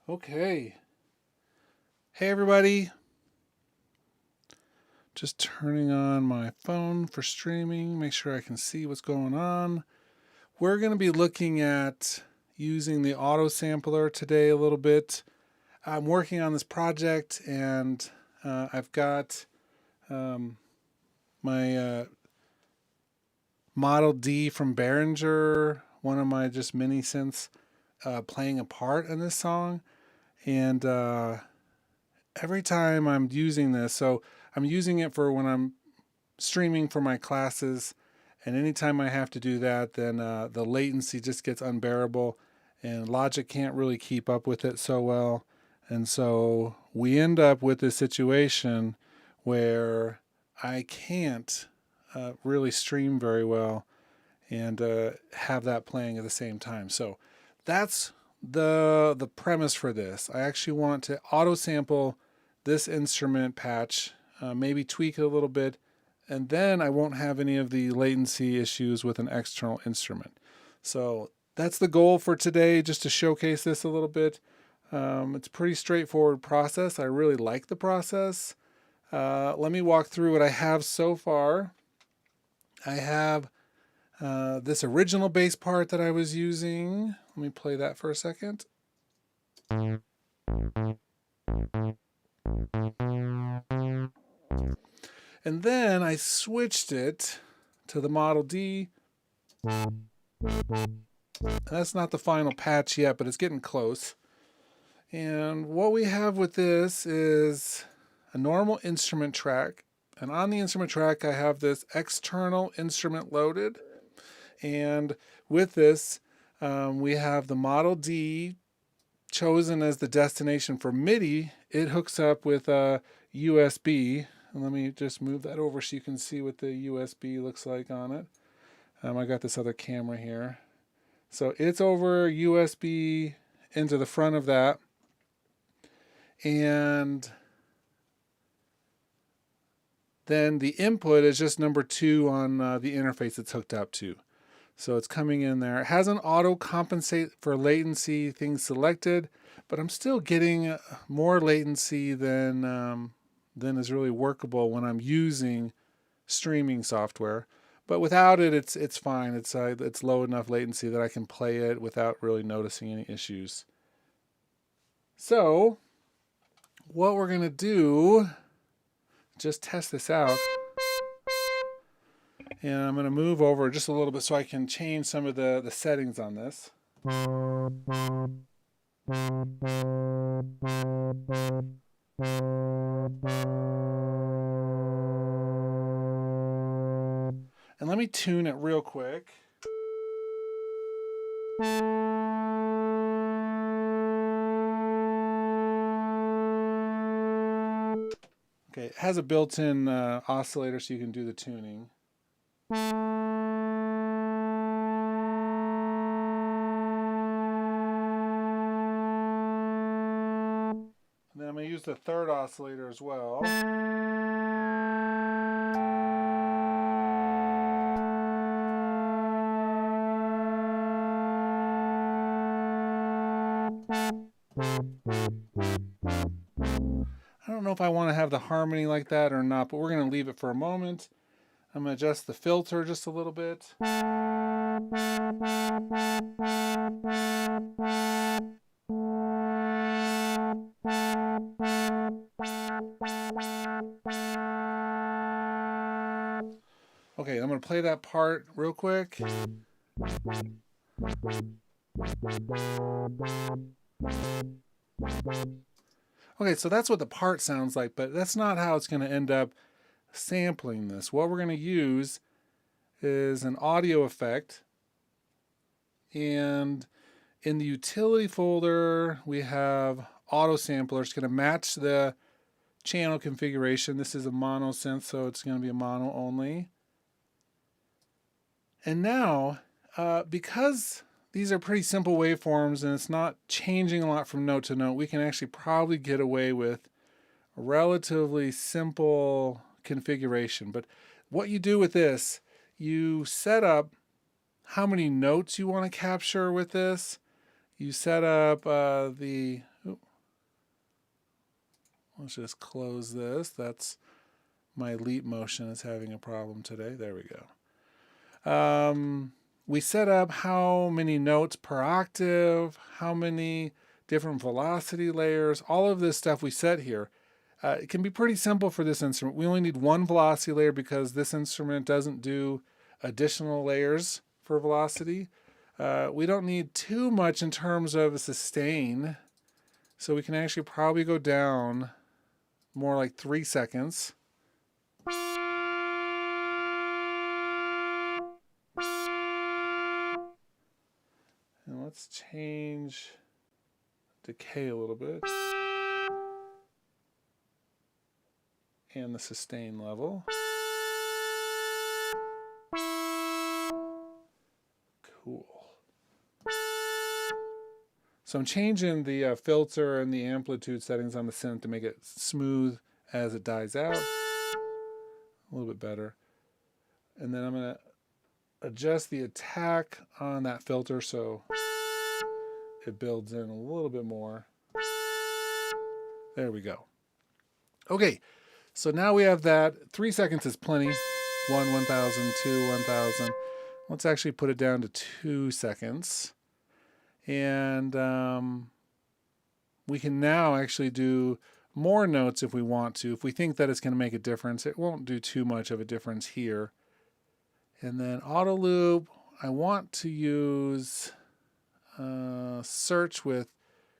Okay. Hey, everybody. Just turning on my phone for streaming, make sure I can see what's going on. We're going to be looking at using the auto sampler today a little bit. I'm working on this project and I've got my Model D from Behringer, one of my just mini synths, playing a part in this song. And every time I'm using this, so I'm using it for when I'm streaming for my classes, and anytime I have to do that, then the latency just gets unbearable, and Logic can't really keep up with it so well. And so we end up with this situation where I can't really stream very well and have that playing at the same time. So that's the premise for this. I actually want to auto sample this instrument patch, maybe tweak it a little bit, and then I won't have any of the latency issues with an external instrument. So that's the goal for today, just to showcase this a little bit. It's a pretty straightforward process. I really like the process. Let me walk through what I have so far. I have this original bass part that I was using. Let me play that for a second. And then I switched it to the Model D. That's not the final patch yet, but it's getting close. And what we have with this is a normal instrument track. And on the instrument track, I have this external instrument loaded. And with this, we have the Model D chosen as the destination for MIDI. It hooks up with a USB. And let me just move that over so you can see what the USB looks like on it. I got this other camera here. So it's over USB into the front of that. And then the input is just number 2 on the interface it's hooked up to. So it's coming in there. It has an auto compensate for latency things selected, but I'm still getting more latency than is really workable when I'm using streaming software. But without it, it's fine. It's low enough latency that I can play it without really noticing any issues. So what we're gonna do, just test this out. And I'm going to move over just a little bit so I can change some of the settings on this. And let me tune it real quick. Okay, it has a built-in oscillator so you can do the tuning. And then I'm going to use the third oscillator as well. I don't know if I want to have the harmony like that or not, but we're going to leave it for a moment. I'm going to adjust the filter just a little bit. Okay, I'm going to play that part real quick. Okay, so that's what the part sounds like, but that's not how it's going to end up sampling this. What we're going to use is an audio effect. And in the utility folder, we have auto sampler. It's going to match the channel configuration. This is a mono synth, so it's going to be a mono only. And now, because these are pretty simple waveforms and it's not changing a lot from note to note, we can actually probably get away with a relatively simple configuration. But what you do with this, you set up how many notes you want to capture with this. You set up Let's just close this. That's my leap motion is having a problem today. There we go. We set up how many notes per octave, how many different velocity layers, all of this stuff we set here. It can be pretty simple for this instrument. We only need one velocity layer because this instrument doesn't do additional layers for velocity. We don't need too much in terms of sustain, so we can actually probably go down more like 3 seconds. And let's change decay a little bit. And the sustain level. Cool. So I'm changing the filter and the amplitude settings on the synth to make it smooth as it dies out. A little bit better. And then I'm going to adjust the attack on that filter so it builds in a little bit more. There we go. Okay. So now we have that. 3 seconds is plenty. 1, 1,000, 2, 1,000. Let's actually put it down to 2 seconds. And we can now actually do more notes if we want to. If we think that it's going to make a difference, it won't do too much of a difference here. And then auto loop, I want to use search with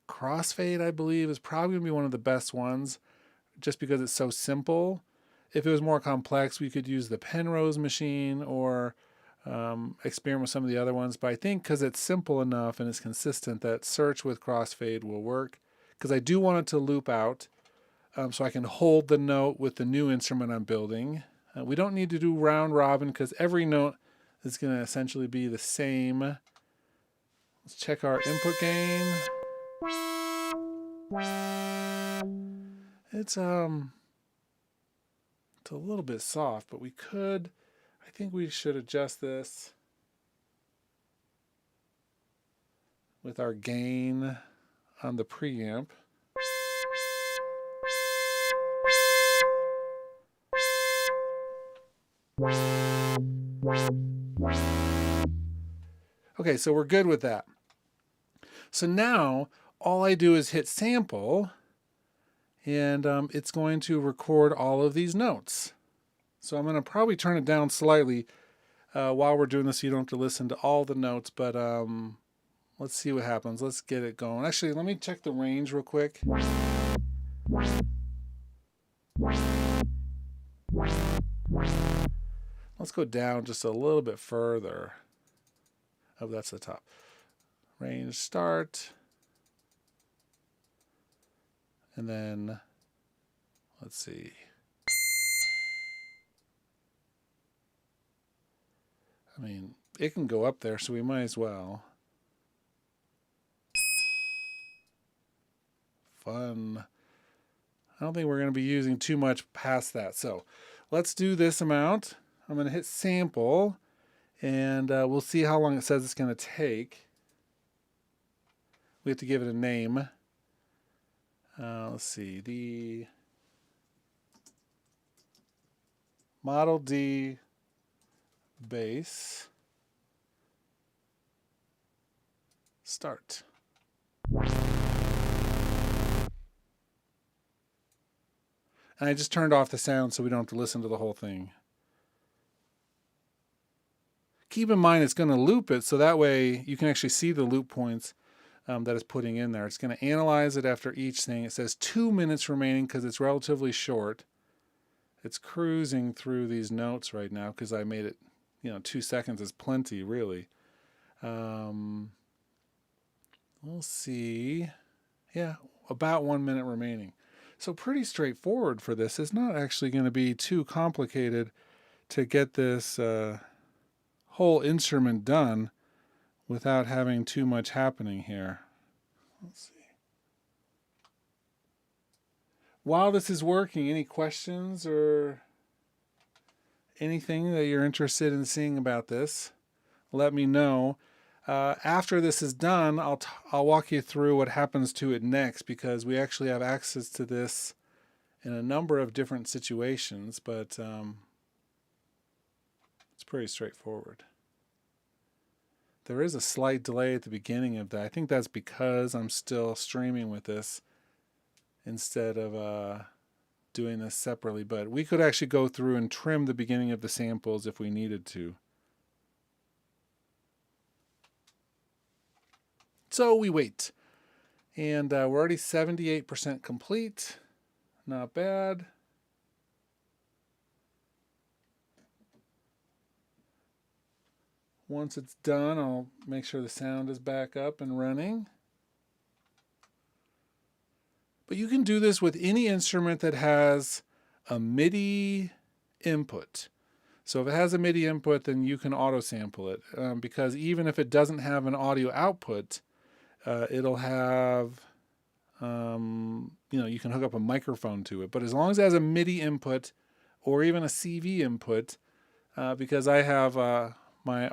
crossfade, I believe, is probably going to be one of the best ones, just because it's so simple. If it was more complex, we could use the Penrose machine or experiment with some of the other ones. But I think because it's simple enough and it's consistent, that search with crossfade will work. Because I do want it to loop out so I can hold the note with the new instrument I'm building. We don't need to do round robin because every note is going to essentially be the same. Let's check our input gain. It's a little bit soft, but I think we should adjust this with our gain on the preamp. Okay, so we're good with that. So now all I do is hit sample, and it's going to record all of these notes. So I'm going to probably turn it down slightly while we're doing this so you don't have to listen to all the notes, but let's see what happens. Let's get it going. Actually, let me check the range real quick. Let's go down just a little bit further. Oh, that's the top. Range start. And then, let's see. I mean, it can go up there, so we might as well. Fun. I don't think we're going to be using too much past that. So let's do this amount. I'm going to hit sample, and we'll see how long it says it's going to take. We have to give it a name. Let's see, the Model D bass. Start. And I just turned off the sound so we don't have to listen to the whole thing. Keep in mind it's going to loop it so that way you can actually see the loop points that it's putting in there. It's going to analyze it after each thing. It says 2 minutes remaining because it's relatively short. It's cruising through these notes right now because I made it, 2 seconds is plenty, really. We'll see. Yeah, about 1 minute remaining. So pretty straightforward for this. It's not actually going to be too complicated to get this whole instrument done without having too much happening here. Let's see. While this is working, any questions or anything that you're interested in seeing about this, let me know. After this is done, I'll walk you through what happens to it next because we actually have access to this in a number of different situations, but it's pretty straightforward. There is a slight delay at the beginning of that. I think that's because I'm still streaming with this instead of doing this separately, but we could actually go through and trim the beginning of the samples if we needed to. So we wait, and we're already 78% complete. Not bad. Once it's done, I'll make sure the sound is back up and running. But you can do this with any instrument that has a MIDI input. So if it has a MIDI input, then you can auto sample it, because even if it doesn't have an audio output, it'll have, you can hook up a microphone to it. But as long as it has a MIDI input or even a CV input, because I have my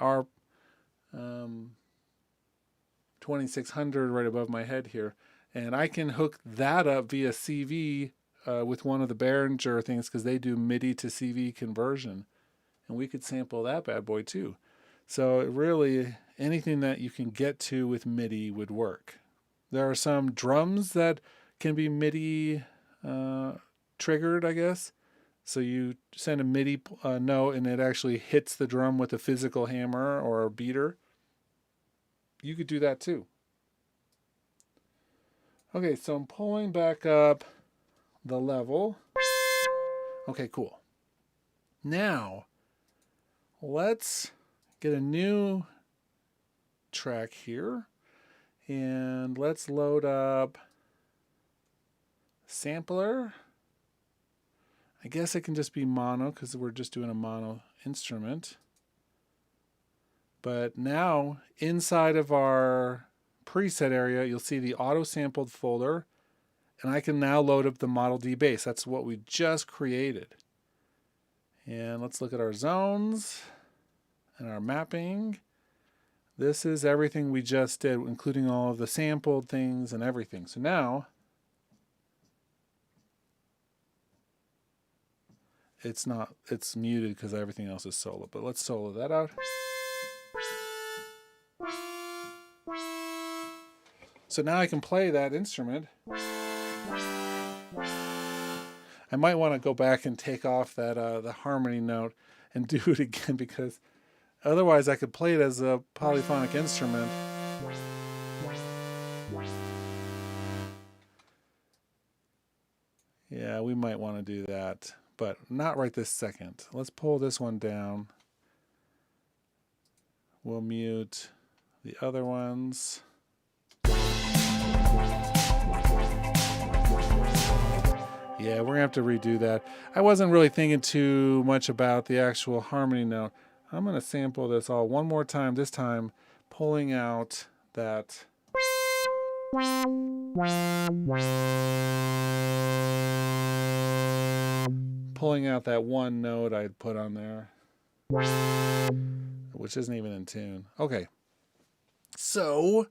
R2600 right above my head here, and I can hook that up via CV with one of the Behringer things, because they do MIDI to CV conversion, and we could sample that bad boy too. So really, anything that you can get to with MIDI would work. There are some drums that can be MIDI triggered, I guess. So you send a MIDI note and it actually hits the drum with a physical hammer or a beater. You could do that too. Okay, so I'm pulling back up the level. Okay, cool. Now, let's get a new track here. And let's load up sampler. I guess it can just be mono because we're just doing a mono instrument. But now, inside of our preset area, you'll see the auto-sampled folder. And I can now load up the Model D bass. That's what we just created. And let's look at our zones and our mapping. This is everything we just did, including all of the sampled things and everything. So now, it's muted because everything else is solo. But let's solo that out. So now I can play that instrument. I might want to go back and take off that the harmony note and do it again, because otherwise I could play it as a polyphonic instrument. Yeah, we might want to do that, but not right this second. Let's pull this one down. We'll mute the other ones. Yeah, we're going to have to redo that. I wasn't really thinking too much about the actual harmony note. I'm going to sample this all one more time, this time pulling out that. Pulling out that one note I'd put on there, which isn't even in tune. Okay, so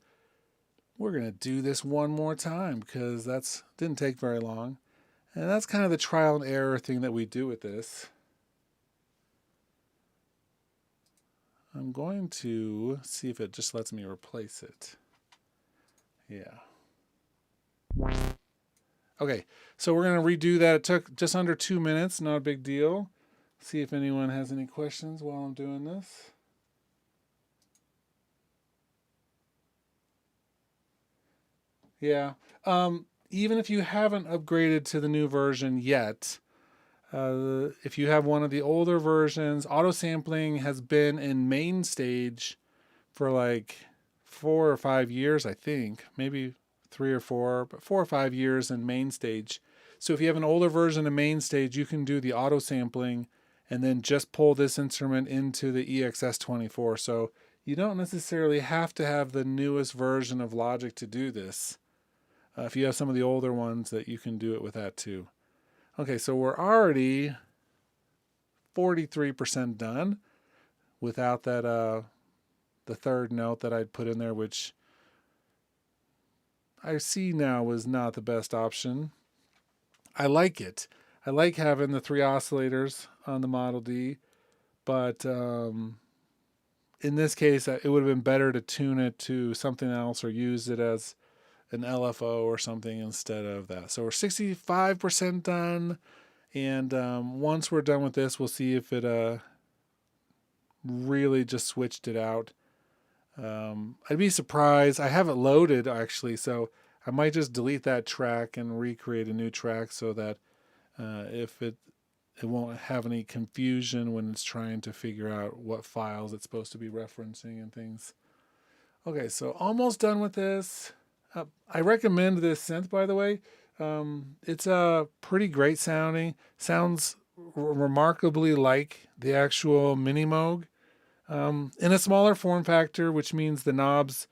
we're going to do this one more time because that didn't take very long. And that's kind of the trial and error thing that we do with this. I'm going to see if it just lets me replace it. Yeah. Okay, so we're going to redo that. It took just under 2 minutes, not a big deal. See if anyone has any questions while I'm doing this. Yeah. Even if you haven't upgraded to the new version yet, if you have one of the older versions, auto sampling has been in main stage for like 4 or 5 years, I think. Maybe 3 or 4, but 4 or 5 years in main stage. So if you have an older version of main stage, you can do the auto sampling and then just pull this instrument into the EXS24. So you don't necessarily have to have the newest version of Logic to do this. If you have some of the older ones, that you can do it with that too. Okay, so we're already 43% done without that the third note that I'd put in there, which I see now was not the best option. I like it. I like having the 3 oscillators on the Model D, but in this case, it would have been better to tune it to something else or use it as an LFO or something instead of that. So we're 65% done. And once we're done with this, we'll see if it really just switched it out. I'd be surprised. I have it loaded actually, so I might just delete that track and recreate a new track so that if it won't have any confusion when it's trying to figure out what files it's supposed to be referencing and things. Okay, so almost done with this. I recommend this synth, by the way. It's pretty great sounding. Sounds remarkably like the actual Mini Moog. In a smaller form factor, which means the knobs,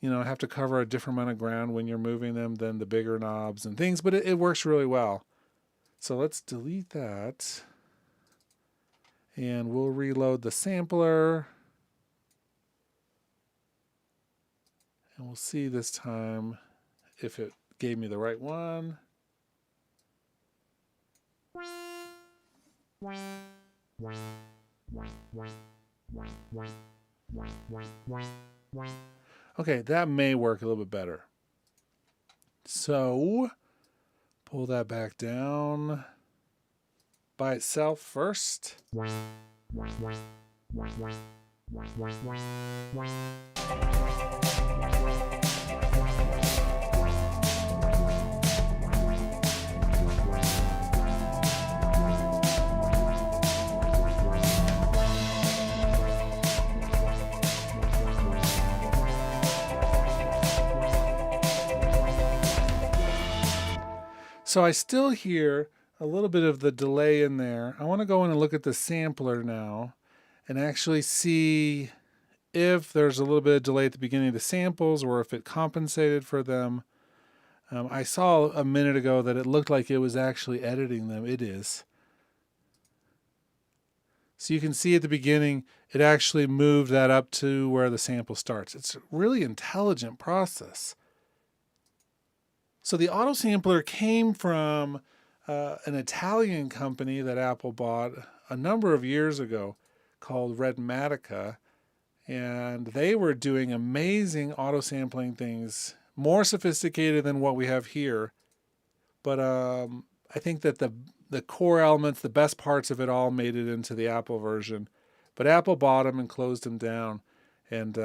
have to cover a different amount of ground when you're moving them than the bigger knobs and things, but it works really well. So let's delete that. And we'll reload the sampler. And we'll see this time if it gave me the right one. Okay, that may work a little bit better. So pull that back down by itself first. So I still hear a little bit of the delay in there. I want to go in and look at the sampler now and actually see if there's a little bit of delay at the beginning of the samples or if it compensated for them. I saw a minute ago that it looked like it was actually editing them. It is. So you can see at the beginning, it actually moved that up to where the sample starts. It's a really intelligent process. So the auto sampler came from an Italian company that Apple bought a number of years ago called Redmatica. And they were doing amazing auto sampling things, more sophisticated than what we have here. But I think that the core elements, the best parts of it all made it into the Apple version. But Apple bought them and closed them down. And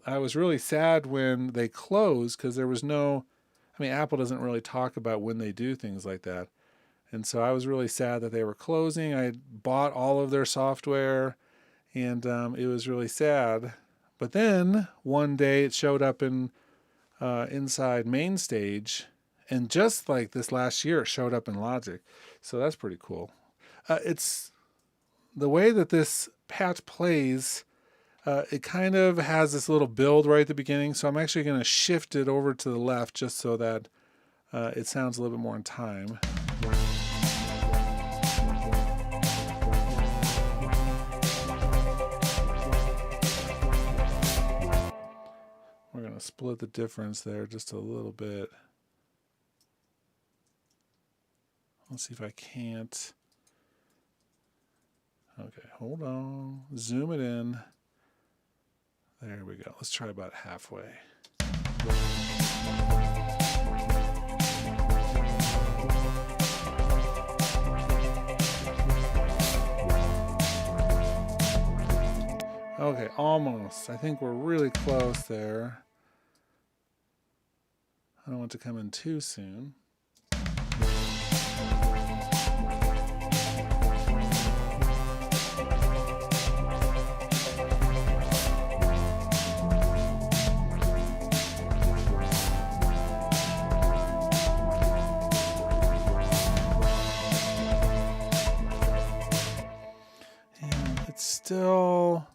I was really sad when they closed because there was Apple doesn't really talk about when they do things like that. And so I was really sad that they were closing. I bought all of their software and it was really sad. But then one day it showed up in inside MainStage, and just like this last year, it showed up in Logic. So that's pretty cool. It's the way that this patch plays. It kind of has this little build right at the beginning, so I'm actually going to shift it over to the left just so that it sounds a little bit more in time. We're going to split the difference there just a little bit. Let's see if I can't. Okay, hold on. Zoom it in. There we go. Let's try about halfway. Okay, almost. I think we're really close there. I don't want to come in too soon. Still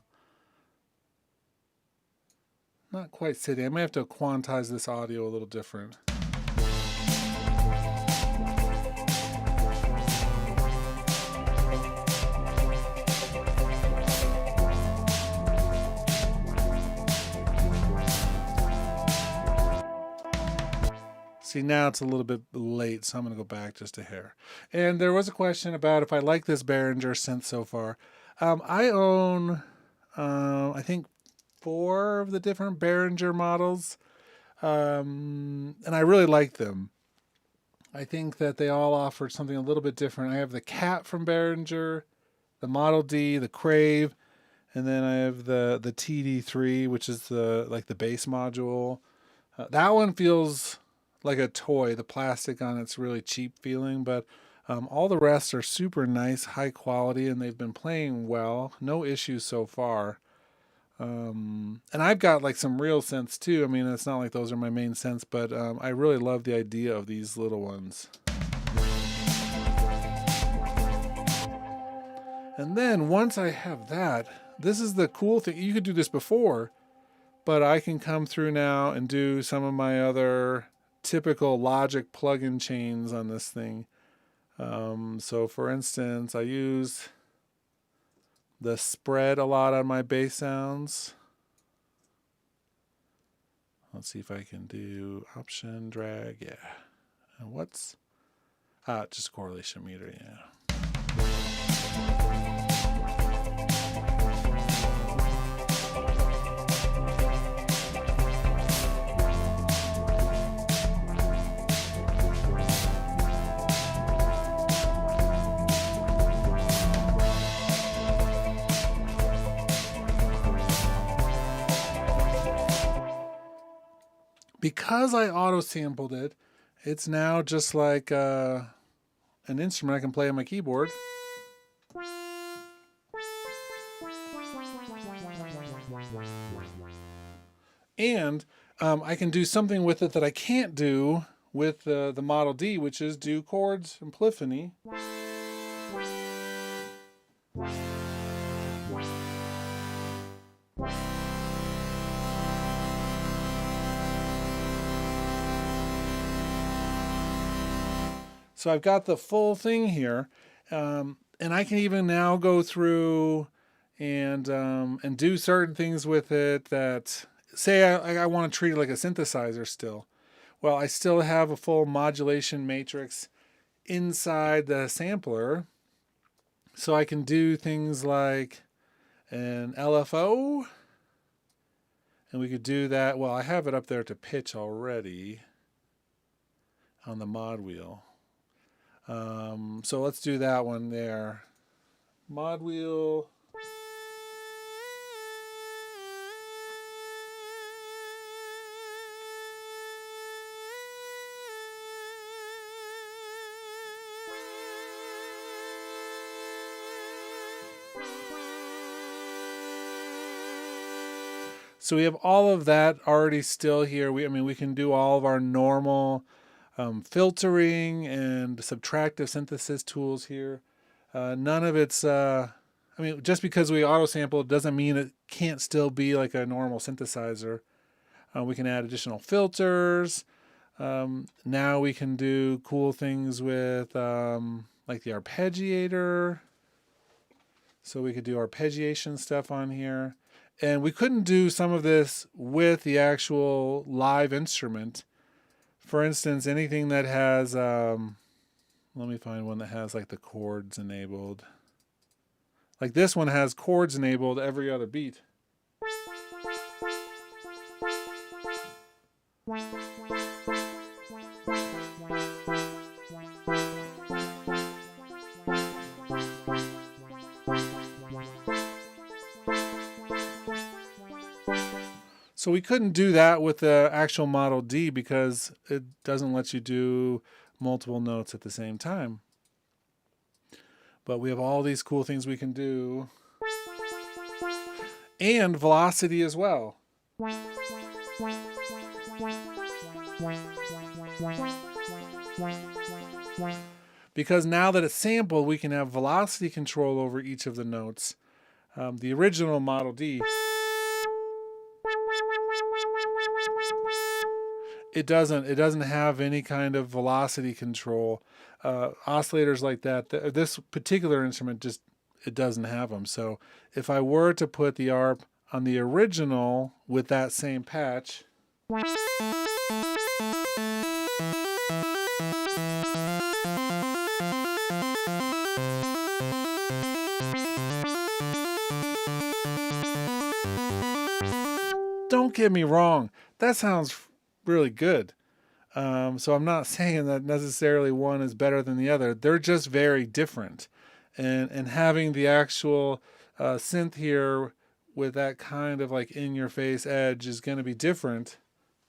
not quite sitting. I may have to quantize this audio a little different. See, now it's a little bit late, so I'm going to go back just a hair. And there was a question about if I like this Behringer synth so far. I own, I think, 4 of the different Behringer models, and I really like them. I think that they all offer something a little bit different. I have the Cat from Behringer, the Model D, the Crave, and then I have the TD3, which is the bass module. That one feels like a toy. The plastic on it's really cheap feeling, but all the rest are super nice, high quality, and they've been playing well. No issues so far. And I've got like some real synths too. I mean, it's not like those are my main synths, but I really love the idea of these little ones. And then once I have that, this is the cool thing. You could do this before, but I can come through now and do some of my other typical Logic plugin chains on this thing. So for instance, I use the spread a lot on my bass sounds. Let's see if I can do option drag. Yeah. And what's just correlation meter. Yeah. Because I auto-sampled it, it's now just like an instrument I can play on my keyboard. And I can do something with it that I can't do with the Model D, which is do chords and polyphony. So I've got the full thing here, and I can even now go through and do certain things with it that, say I want to treat it like a synthesizer still. Well, I still have a full modulation matrix inside the sampler, so I can do things like an LFO, and we could do that. Well, I have it up there to pitch already on the mod wheel. So let's do that one there. Mod wheel. So we have all of that already still here. We can do all of our normal filtering and subtractive synthesis tools here. None of it's, just because we auto sample doesn't mean it can't still be like a normal synthesizer. We can add additional filters. Now we can do cool things with like the arpeggiator. So we could do arpeggiation stuff on here. And we couldn't do some of this with the actual live instrument. For instance, anything that has, let me find one that has like the chords enabled. Like this one has chords enabled every other beat. So we couldn't do that with the actual Model D because it doesn't let you do multiple notes at the same time. But we have all these cool things we can do. And velocity as well. Because now that it's sampled, we can have velocity control over each of the notes. The original Model D, it doesn't have any kind of velocity control. Oscillators like that, this particular instrument it doesn't have them. So if I were to put the ARP on the original with that same patch, get me wrong, that sounds really good. So I'm not saying that necessarily one is better than the other. They're just very different. And having the actual synth here with that kind of like in your face edge is going to be different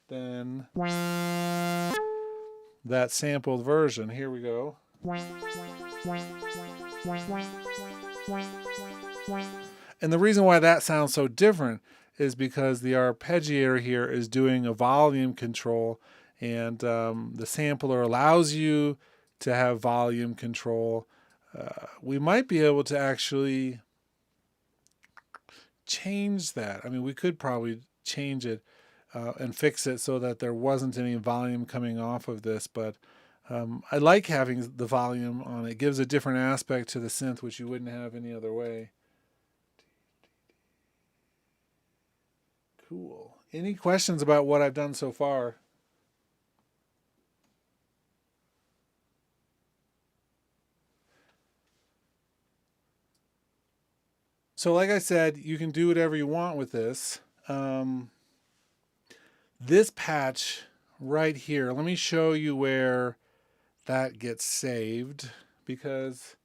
than that sampled version. Here we go. And the reason why that sounds so different is because the arpeggiator here is doing a volume control, and the sampler allows you to have volume control. We might be able to actually change that. I mean, we could probably change it and fix it so that there wasn't any volume coming off of this, but I like having the volume on. It gives a different aspect to the synth, which you wouldn't have any other way. Cool. Any questions about what I've done so far? So like I said, you can do whatever you want with this. This patch right here, let me show you where that gets saved, because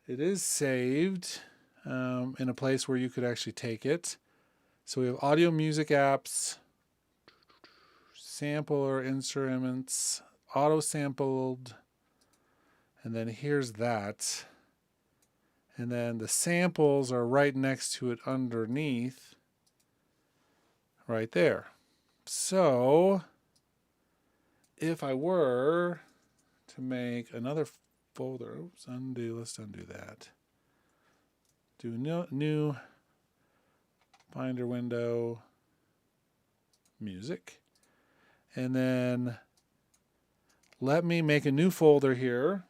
it is saved in a place where you could actually take it. So we have audio music apps, sampler instruments, auto sampled, and then here's that. And then the samples are right next to it underneath, right there. So if I were to make another folder, oops, undo, let's undo that. Do new Finder window, music, and then let me make a new folder here.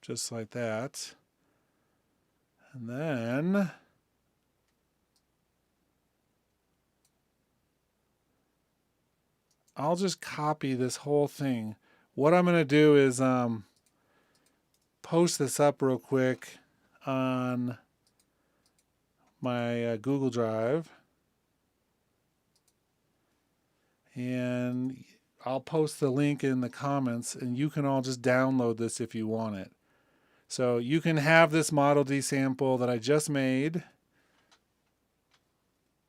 Just like that. And then I'll just copy this whole thing. What I'm going to do is post this up real quick on my Google Drive. And I'll post the link in the comments, and you can all just download this if you want it. So you can have this Model D sample that I just made.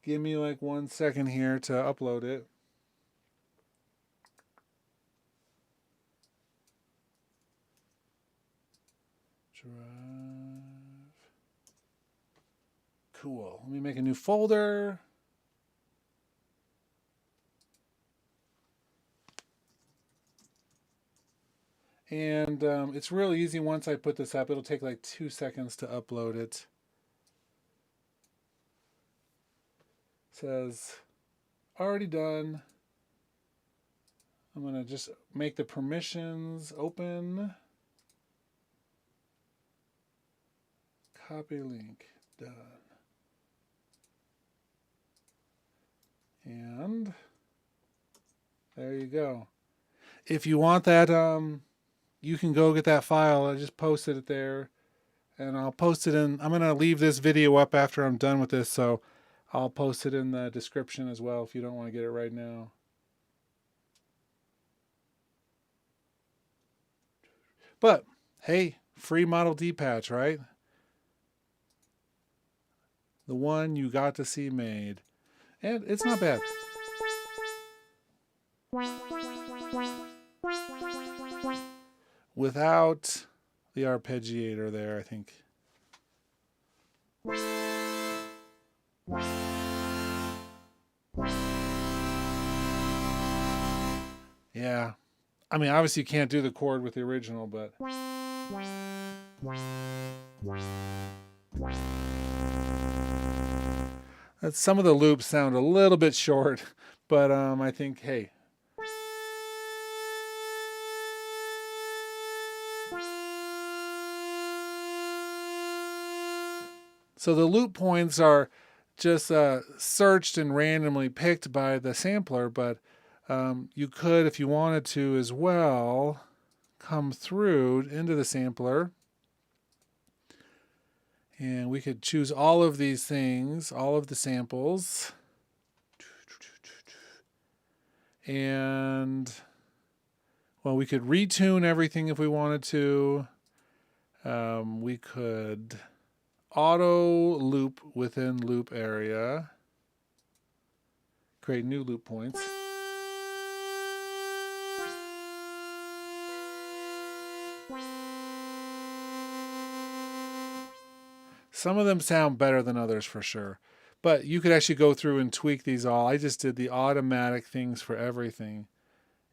Give me like 1 second here to upload it. Drive. Cool. Let me make a new folder. And it's real easy once I put this up. It'll take like 2 seconds to upload it. It says, already done. I'm going to just make the permissions open. Copy link. Done. And there you go. If you want that, you can go get that file. I just posted it there, and I'll post it in. I'm going to leave this video up after I'm done with this, so I'll post it in the description as well if you don't want to get it right now. But hey, free Model D patch, right? The one you got to see made. And it's not bad. Without the arpeggiator there, I think. Yeah. I mean, obviously you can't do the chord with the original, but... Some of the loops sound a little bit short, but I think, hey. So the loop points are just searched and randomly picked by the sampler, but you could, if you wanted to as well, come through into the sampler And we could choose all of these things, all of the samples. And, well, we could retune everything if we wanted to. We could auto loop within loop area. Create new loop points. Some of them sound better than others for sure. But you could actually go through and tweak these all. I just did the automatic things for everything.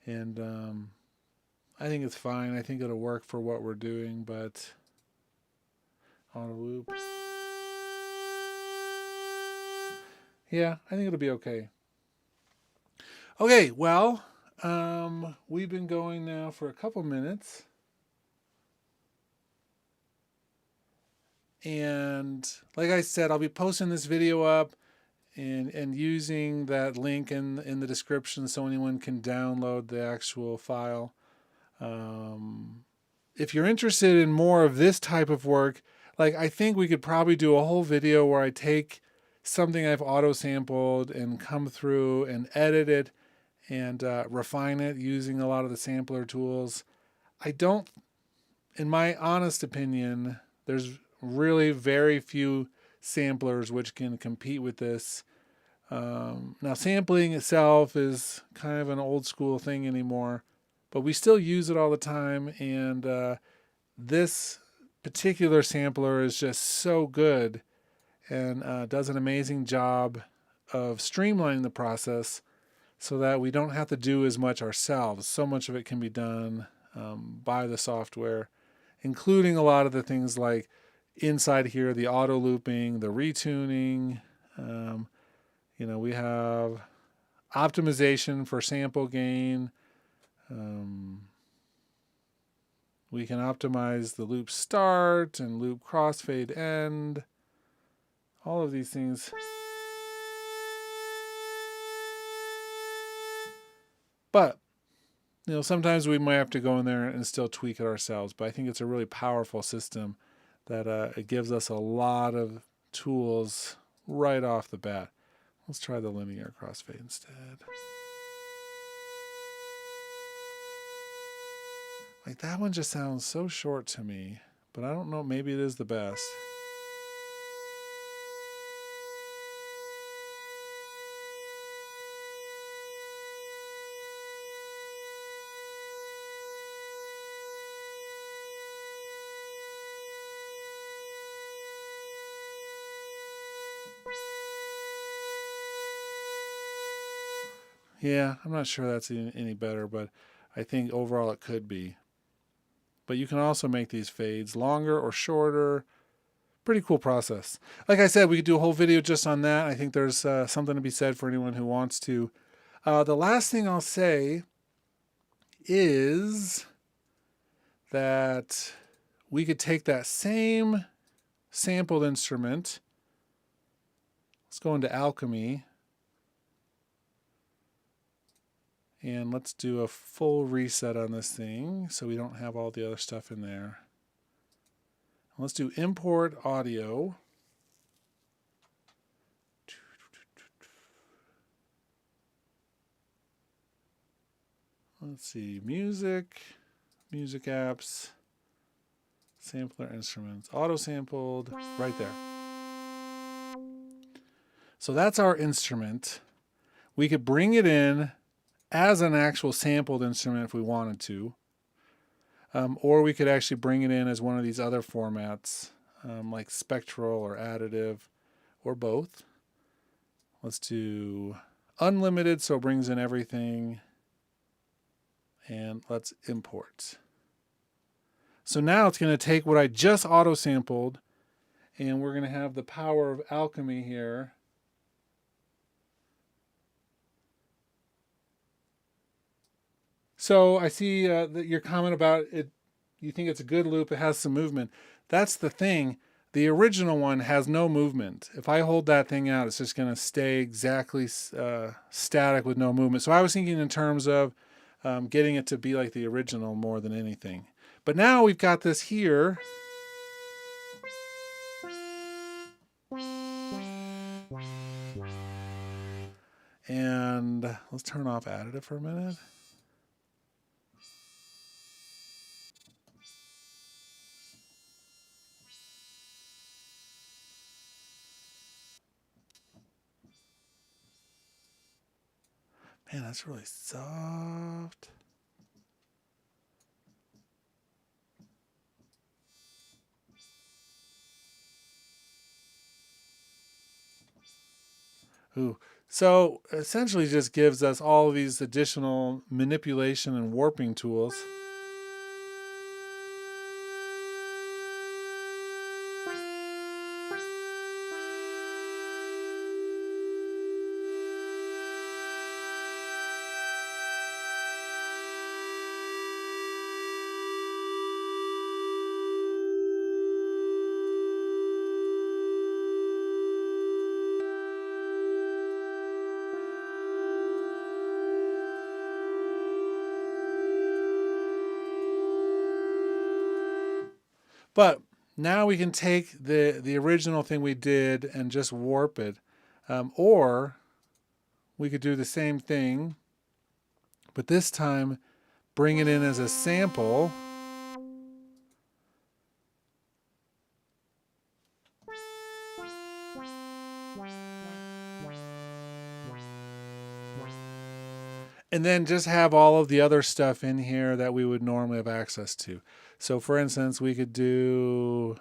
And I think it's fine. I think it'll work for what we're doing, but auto loop. Yeah, I think it'll be okay. Okay, well, we've been going now for a couple minutes. And like I said, I'll be posting this video up and using that link in the description so anyone can download the actual file. If you're interested in more of this type of work, like I think we could probably do a whole video where I take something I've auto sampled and come through and edit it and refine it using a lot of the sampler tools. I don't, in my honest opinion, there's really very few samplers which can compete with this. Now sampling itself is kind of an old school thing anymore, but we still use it all the time, and this particular sampler is just so good and does an amazing job of streamlining the process so that we don't have to do as much ourselves. So much of it can be done by the software, including a lot of the things like inside here, the auto looping, the retuning. We have optimization for sample gain. We can optimize the loop start and loop crossfade end. All of these things. But, sometimes we might have to go in there and still tweak it ourselves. But I think it's a really powerful system that it gives us a lot of tools right off the bat. Let's try the linear crossfade instead. Like that one just sounds so short to me, but I don't know, maybe it is the best. Yeah, I'm not sure that's any better, but I think overall it could be. But you can also make these fades longer or shorter. Pretty cool process. Like I said, we could do a whole video just on that. I think there's something to be said for anyone who wants to. The last thing I'll say is that we could take that same sampled instrument. Let's go into Alchemy. And let's do a full reset on this thing so we don't have all the other stuff in there. Let's do import audio. Let's see, music apps, sampler instruments, auto sampled, right there. So that's our instrument. We could bring it in as an actual sampled instrument if we wanted to. Or we could actually bring it in as one of these other formats, like spectral or additive, or both. Let's do unlimited, so it brings in everything. And let's import. So now it's going to take what I just auto-sampled, and we're going to have the power of Alchemy here. So I see that your comment about it, you think it's a good loop, it has some movement. That's the thing. The original one has no movement. If I hold that thing out, it's just going to stay exactly static with no movement. So I was thinking in terms of getting it to be like the original more than anything. But now we've got this here. And let's turn off additive for a minute. Man, that's really soft. Ooh. So essentially just gives us all of these additional manipulation and warping tools. But now we can take the original thing we did and just warp it. Or we could do the same thing, but this time bring it in as a sample. And then just have all of the other stuff in here that we would normally have access to. So for instance, we could do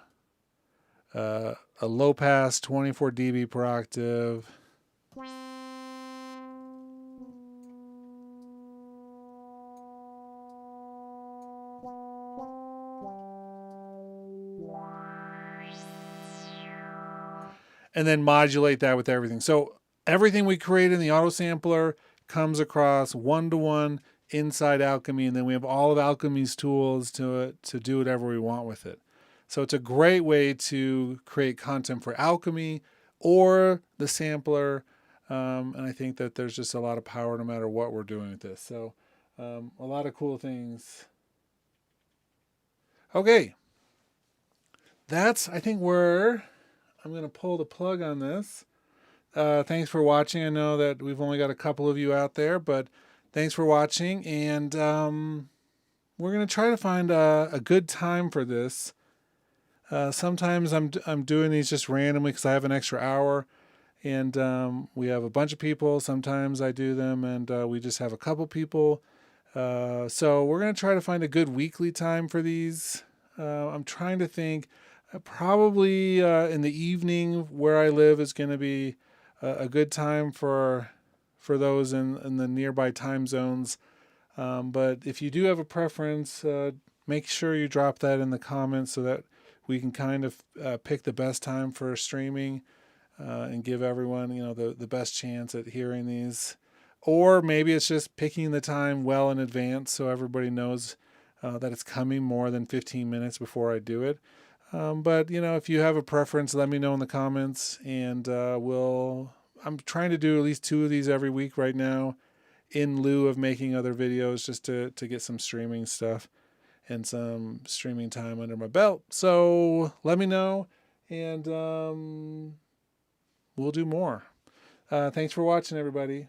a low pass 24 dB per octave. And then modulate that with everything. So everything we create in the auto sampler comes across one-to-one inside Alchemy, and then we have all of Alchemy's tools to do whatever we want with it. So it's a great way to create content for Alchemy or the sampler, and I think that there's just a lot of power no matter what we're doing with this. So a lot of cool things. Okay, that's, I think, where I'm going to pull the plug on this. Thanks for watching. I know that we've only got a couple of you out there, but thanks for watching. And we're going to try to find a good time for this. Sometimes I'm doing these just randomly because I have an extra hour, and we have a bunch of people. Sometimes I do them, and we just have a couple people. So we're going to try to find a good weekly time for these. I'm trying to think. Probably in the evening where I live is going to be a good time for those in the nearby time zones. But if you do have a preference, make sure you drop that in the comments so that we can kind of pick the best time for streaming and give everyone, the best chance at hearing these. Or maybe it's just picking the time well in advance so everybody knows that it's coming more than 15 minutes before I do it. But if you have a preference, let me know in the comments, and I'm trying to do at least 2 of these every week right now, in lieu of making other videos, just to get some streaming stuff and some streaming time under my belt. So let me know, and we'll do more. Thanks for watching, everybody.